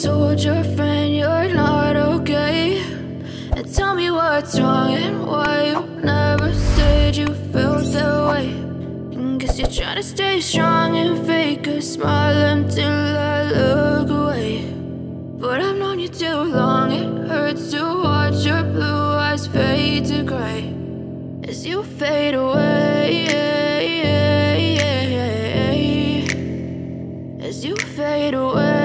told your friend you're not okay, and tell me what's wrong and why you never said you felt that way. And guess you're trying to stay strong and fake a smile until I look away. But I've known you too long, it hurts to watch your blue eyes fade to gray as you fade away, as you fade away.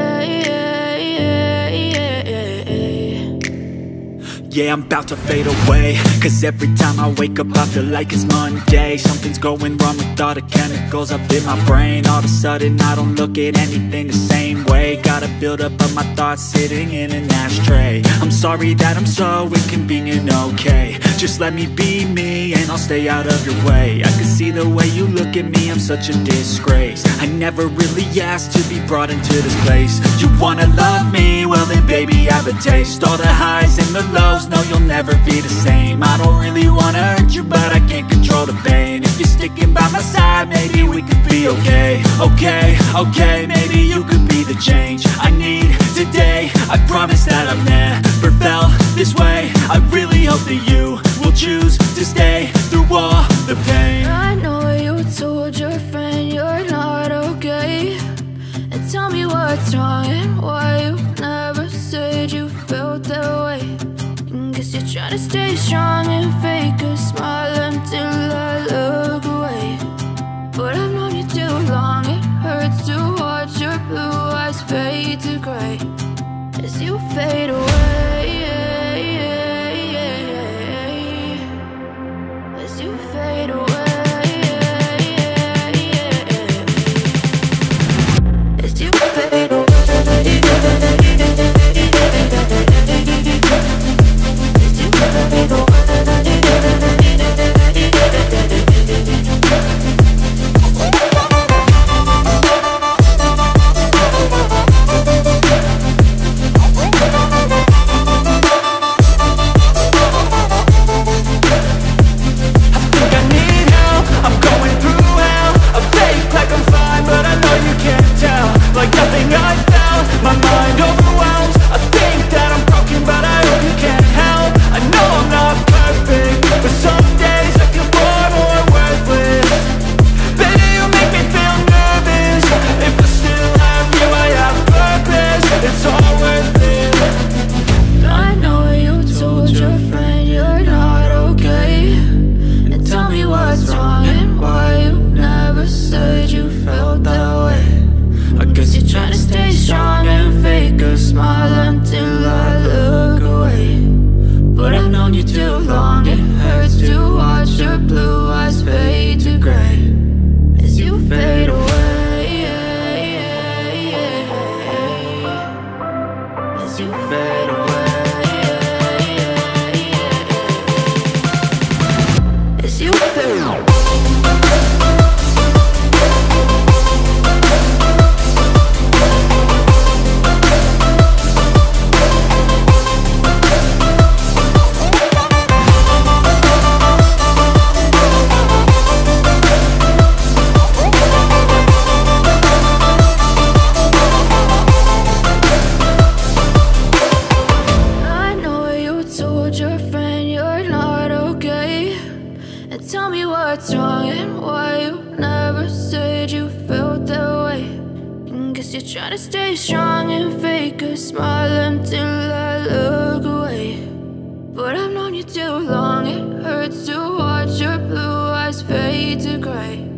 Yeah, I'm about to fade away, cause every time I wake up I feel like it's Monday. Something's going wrong with all the chemicals up in my brain. All of a sudden I don't look at anything the same way. Gotta build up of my thoughts sitting in an ashtray. I'm sorry that I'm so inconvenient, okay. Just let me be me and I'll stay out of your way. I can see the way you look at me, I'm such a disgrace. I never really asked to be brought into this place. You wanna love me? Well then baby I have a taste. All the highs and the lows, no you'll never be the same. I don't really wanna hurt you but I can't control the pain. If you're sticking by my side maybe we could be okay. Okay, maybe you could be the change I need today. I promise that I've never felt this way. I really hope that you will choose to stay through all the pain. I know you told your friend you're not okay, and tell me what's wrong and why you never said you felt that way. And guess you're trying to stay strong and fake a smile until I look away. But I've known you too long, it hurts to watch your blue eyes fade to gray as you fade away, as you fade away, as you fade away. Tell me what's wrong and why you never said you felt that way. And guess you're trying to stay strong and fake a smile until I look away. But I've known you too long, it hurts to watch your blue eyes fade to gray